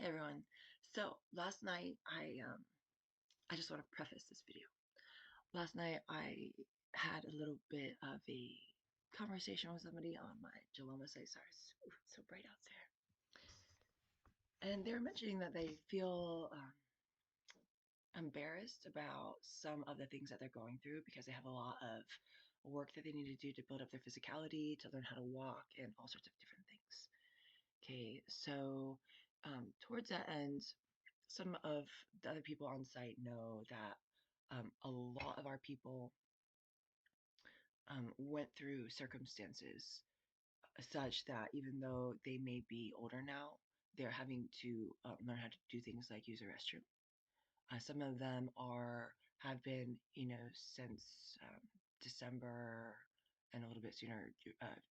Hey everyone. So last night I just want to preface this video. Last night I had a little bit of a conversation with somebody on my Jaloma site. Sorry, it's so bright out there. And they were mentioning that they feel embarrassed about some of the things that they're going through because they have a lot of work that they need to do to build up their physicality, to learn how to walk, and all sorts of different things. Okay, so towards that end, some of the other people on site know that a lot of our people went through circumstances such that even though they may be older now, they're having to learn how to do things like use a restroom. Some of them have been, since December and a little bit sooner,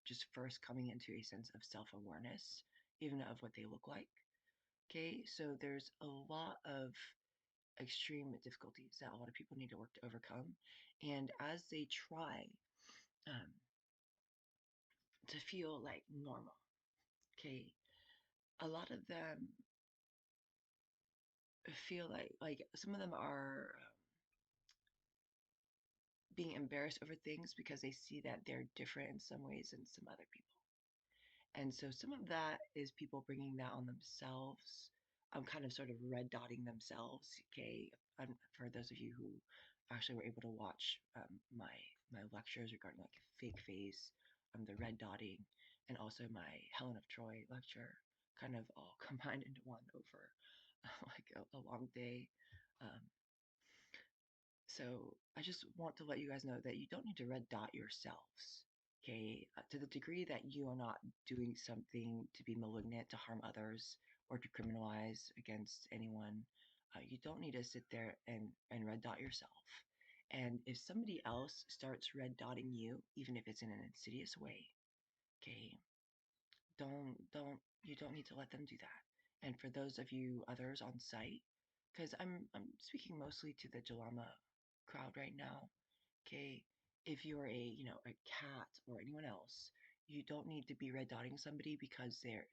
just first coming into a sense of self-awareness, even of what they look like. Okay, so there's a lot of extreme difficulties that a lot of people need to work to overcome. And as they try um, to feel like normal, okay, a lot of them feel like some of them are being embarrassed over things because they see that they're different in some ways than some other people. And so some of that is people bringing that on themselves, kind of sort of red dotting themselves. Okay, for those of you who actually were able to watch my lectures regarding like fake face, the red dotting, and also my Helen of Troy lecture, kind of all combined into one over like a long day. Um, so I just want to let you guys know that you don't need to red dot yourselves. Okay, to the degree that you are not doing something to be malignant, to harm others, or to criminalize against anyone, you don't need to sit there and red dot yourself. And if somebody else starts red dotting you, even if it's in an insidious way, okay, don't you don't need to let them do that. And for those of you others on site, because I'm speaking mostly to the Jalama crowd right now. Okay, if you're a cat or anyone else, you don't need to be red dotting somebody because they're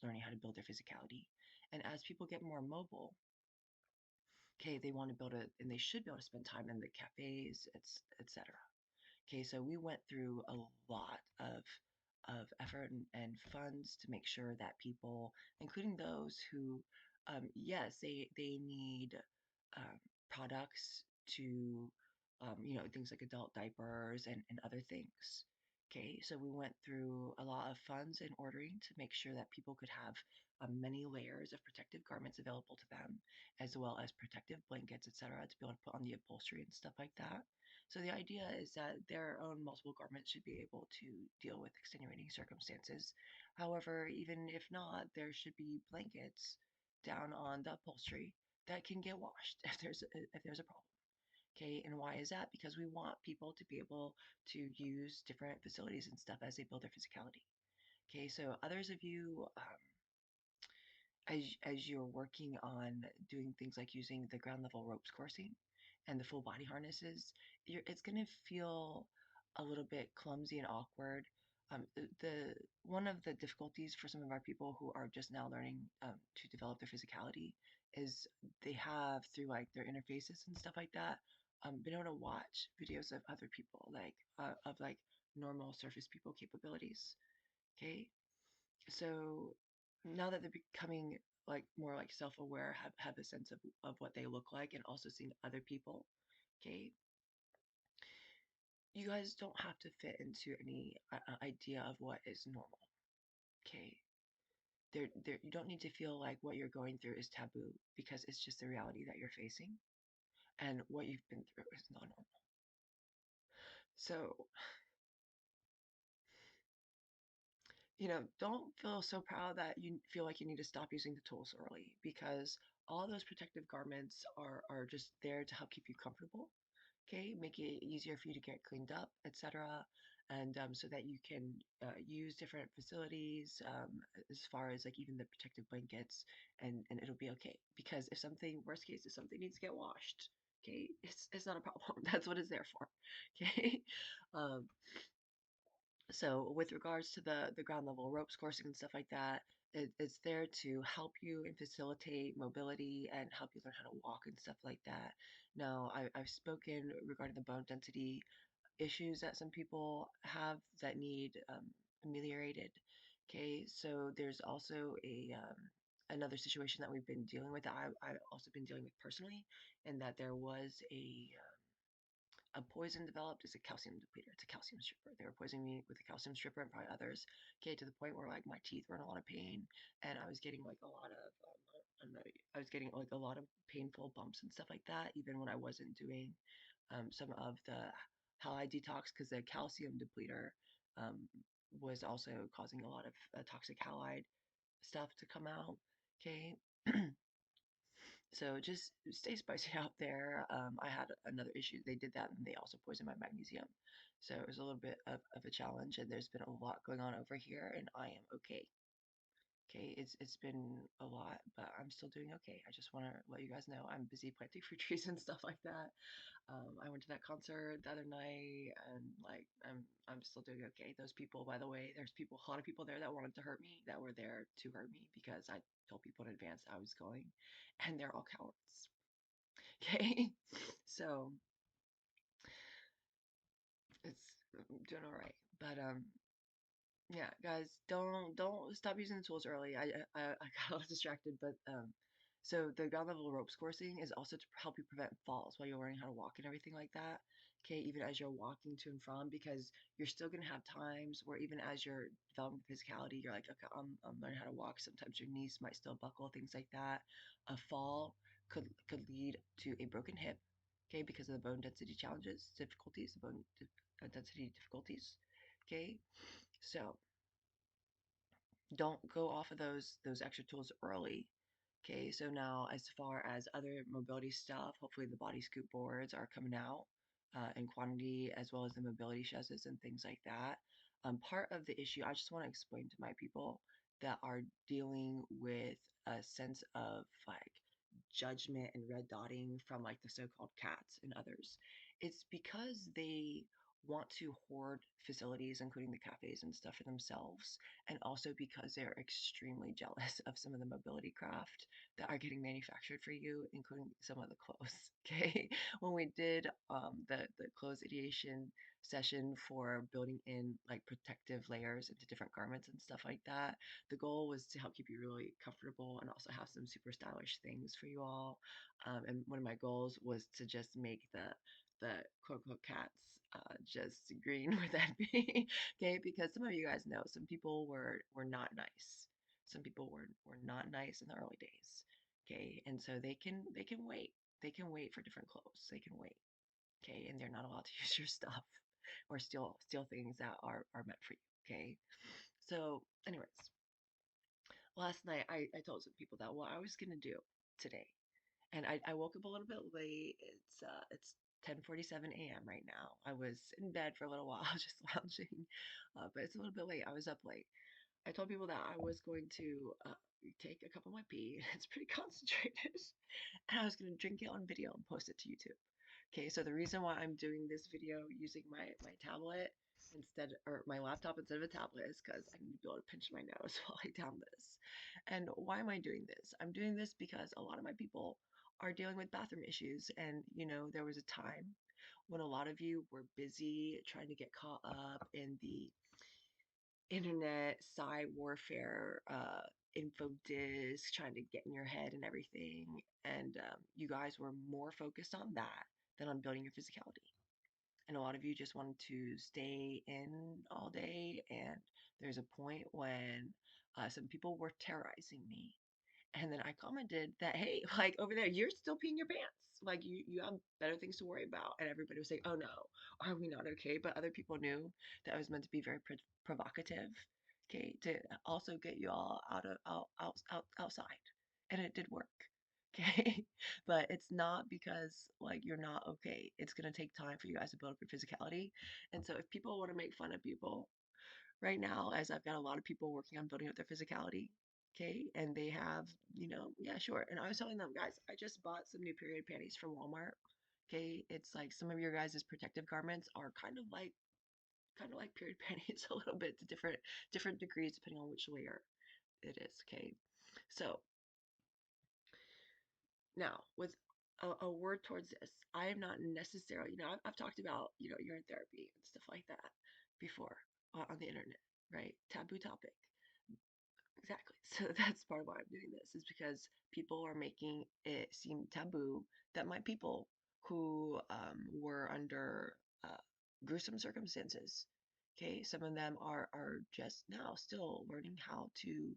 learning how to build their physicality. And as people get more mobile, okay, they want to build a and they should be able to spend time in the cafes, etc. Okay, so we went through a lot of effort and funds to make sure that people, including those who, yes, they need um, products to, things like adult diapers and other things. Okay, so we went through a lot of funds and ordering to make sure that people could have many layers of protective garments available to them, as well as protective blankets, etc., to be able to put on the upholstery and stuff like that. So the idea is that their own multiple garments should be able to deal with extenuating circumstances. However, even if not, there should be blankets down on the upholstery that can get washed if there's a problem. Okay, and why is that? Because we want people to be able to use different facilities and stuff as they build their physicality. Okay, so others of you, as you're working on doing things like using the ground level ropes coursing and the full body harnesses, it's going to feel a little bit clumsy and awkward. The one of the difficulties for some of our people who are just now learning to develop their physicality is they have through like their interfaces and stuff like that been able to watch videos of other people of like normal surface people capabilities. Okay, so now that they're becoming like more like self-aware, have a sense of what they look like, and also seeing other people, okay, you guys don't have to fit into any idea of what is normal. Okay, there you don't need to feel like what you're going through is taboo because it's just the reality that you're facing, and what you've been through is not normal. So don't feel so proud that you feel like you need to stop using the tools early, because all those protective garments are just there to help keep you comfortable. Okay, make it easier for you to get cleaned up, etc. And so that you can use different facilities, as far as like even the protective blankets, and it'll be okay. Because if something, worst case, if something needs to get washed, okay, it's not a problem. That's what it's there for. Okay. Um, so with regards to the ground level ropes coursing and stuff like that, It's there to help you and facilitate mobility and help you learn how to walk and stuff like that. Now, I've spoken regarding the bone density issues that some people have that need ameliorated. Okay, so there's also another situation that we've been dealing with that I've also been dealing with personally, and that there was a poison developed as a calcium depleter. It's a calcium stripper. They were poisoning me with a calcium stripper and probably others. Okay, to the point where like my teeth were in a lot of pain, and I was getting like a lot of I don't know, I was getting like a lot of painful bumps and stuff like that, even when I wasn't doing some of the halide detox, because the calcium depleter um, was also causing a lot of toxic halide stuff to come out. Okay. So just stay spicy out there. I had another issue. They did that and they also poisoned my magnesium. So it was a little bit of a challenge, and there's been a lot going on over here, and I am okay. Okay, it's been a lot, but I'm still doing okay. I just want to let you guys know I'm busy planting fruit trees and stuff like that. I went to that concert the other night, and like I'm still doing okay. Those people, by the way, there's a lot of people there that wanted to hurt me, that were there to hurt me because I told people in advance I was going, and they're all cowards. Okay, so it's I'm doing all right, but yeah, guys, don't stop using the tools early. I got a little distracted, but so the ground level ropes coursing is also to help you prevent falls while you're learning how to walk and everything like that. Okay, even as you're walking to and from, because you're still gonna have times where even as you're developing physicality, you're like, okay, I'm learning how to walk. Sometimes your knees might still buckle, things like that. A fall could lead to a broken hip. Okay, because of the bone density challenges, difficulties, the density difficulties. Okay, so don't go off of those extra tools early. Okay, so now as far as other mobility stuff, hopefully the body scoop boards are coming out in quantity, as well as the mobility chaises and things like that. Part of the issue, I just want to explain to my people that are dealing with a sense of like judgment and red dotting from like the so-called cats and others. It's because they want to hoard facilities, including the cafes and stuff, for themselves, and also because they're extremely jealous of some of the mobility craft that are getting manufactured for you, including some of the clothes. Okay, when we did the clothes ideation session for building in like protective layers into different garments and stuff like that, the goal was to help keep you really comfortable and also have some super stylish things for you all. And one of my goals was to just make the quote unquote cats just green with envy. Okay, because some of you guys know some people were not nice. Some people were not nice in the early days. Okay, and so they can wait. They can wait for different clothes. They can wait. Okay, and they're not allowed to use your stuff or steal things that are meant for you. Okay, so anyways, last night I told some people that what I was gonna do today, and I woke up a little bit late. It's 10:47 a.m. right now. I was in bed for a little while, just lounging, but it's a little bit late. I was up late. I told people that I was going to take a cup of my pee. It's pretty concentrated, and I was going to drink it on video and post it to YouTube. Okay, so the reason why I'm doing this video using my tablet instead, or my laptop instead of a tablet, is because I need to be able to pinch my nose while I down this. And why am I doing this? I'm doing this because a lot of my people are dealing with bathroom issues, and there was a time when a lot of you were busy trying to get caught up in the internet side warfare, info disc, trying to get in your head and everything, and you guys were more focused on that than on building your physicality. And a lot of you just wanted to stay in all day, and there's a point when some people were terrorizing me, and then I commented that, hey, like over there, you're still peeing your pants. Like you have better things to worry about. And everybody was saying, oh no, are we not okay? But other people knew that I was meant to be very provocative, okay, to also get you all outside. And it did work. Okay. But it's not because like you're not okay. It's gonna take time for you guys to build up your physicality. And so if people want to make fun of people, right now, as I've got a lot of people working on building up their physicality. Okay. And they have, yeah, sure. And I was telling them, guys, I just bought some new period panties from Walmart. Okay. It's like some of your guys' protective garments are kind of like period panties a little bit, to different degrees depending on which layer. it is. Okay. So now with a word towards this, I am not necessarily, I've talked about, urine therapy and stuff like that before on the internet, right? Taboo topic. Exactly. So that's part of why I'm doing this is because people are making it seem taboo that my people who were under uh, gruesome circumstances, okay, some of them are just now still learning how to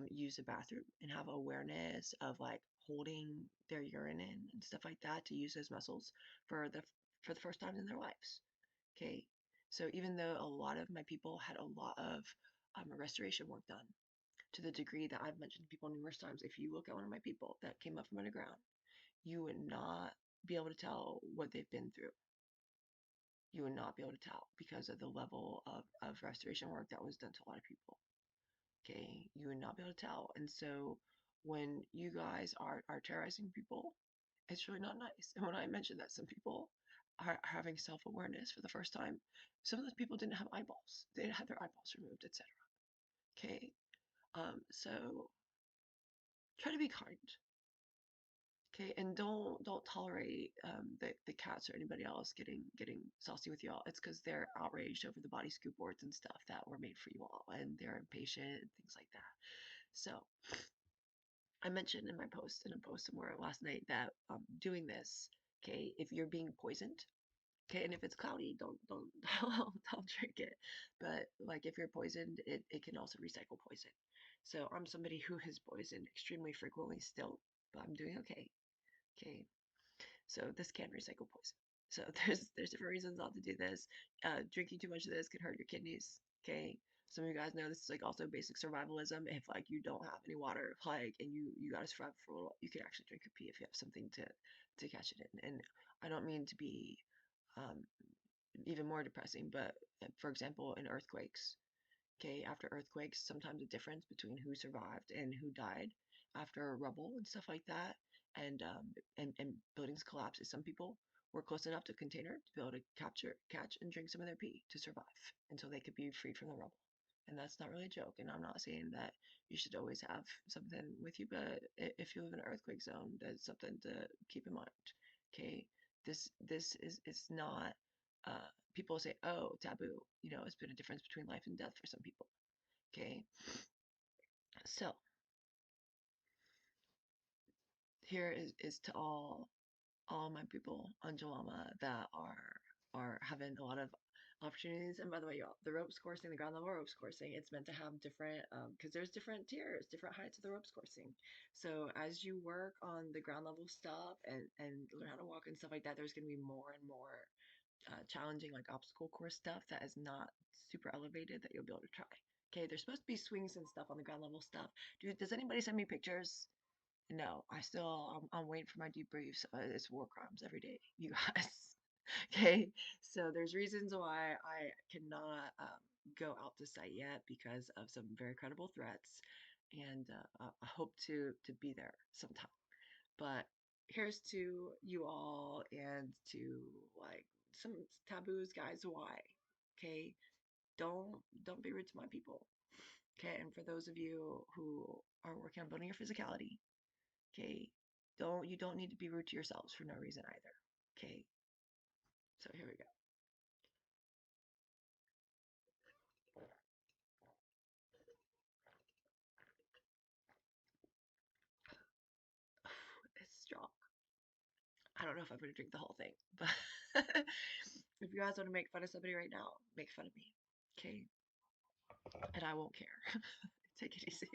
use a bathroom and have awareness of like holding their urine in and stuff like that to use those muscles for the first time in their lives. Okay. So even though a lot of my people had a lot of restoration work done, to the degree that I've mentioned to people numerous times, if you look at one of my people that came up from underground, you would not be able to tell what they've been through. You would not be able to tell because of the level of restoration work that was done to a lot of people. Okay, you would not be able to tell. And so when you guys are terrorizing people, it's really not nice. And when I mentioned that some people are having self-awareness for the first time, some of those people didn't have eyeballs. They had their eyeballs removed, etc. Okay. So try to be kind. Okay, and don't tolerate the cats or anybody else getting saucy with y'all. It's because they're outraged over the body scoop boards and stuff that were made for you all, and they're impatient and things like that. So I mentioned in my post in a post somewhere last night that doing this, okay, if you're being poisoned, okay, and if it's cloudy, don't don't drink it. But like if you're poisoned, it can also recycle poison. So I'm somebody who has poisoned extremely frequently still, but I'm doing okay. Okay, so this can recycle poison. So there's different reasons not to do this. Drinking too much of this can hurt your kidneys. Okay. Some of you guys know this is like also basic survivalism. If like you don't have any water, like and you gotta survive for a little, you can actually drink your pee if you have something to catch it in. And I don't mean to be um, even more depressing, but for example, in earthquakes, okay, after earthquakes, sometimes the difference between who survived and who died after rubble and stuff like that, and buildings collapses. Some people were close enough to a container to be able to catch, and drink some of their pee to survive until they could be freed from the rubble. And that's not really a joke. And I'm not saying that you should always have something with you, but if you live in an earthquake zone, that's something to keep in mind. Okay, this is not. People say, oh, taboo. It's been a difference between life and death for some people. Okay, so here is to all my people on Jalama that are having a lot of opportunities. And by the way, y'all, the ropes coursing, the ground level ropes coursing, it's meant to have different because there's different tiers, different heights of the ropes coursing. So as you work on the ground level stuff and learn how to walk and stuff like that, there's going to be more and more challenging like obstacle course stuff that is not super elevated that you'll be able to try. Okay, there's supposed to be swings and stuff on the ground level stuff. Does anybody send me pictures? No, I'm waiting for my debriefs. It's war crimes every day, you guys. Okay, so there's reasons why I cannot go out to site yet because of some very credible threats, and I hope to be there sometime. But here's to you all and to like some taboos, guys. Why? Okay, don't be rude to my people. Okay, and for those of you who are working on building your physicality, okay, you don't need to be rude to yourselves for no reason either. Okay, so here we go. It's strong. I don't know if I'm gonna drink the whole thing, but if you guys want to make fun of somebody right now, make fun of me. Okay, and I won't care. Take it easy.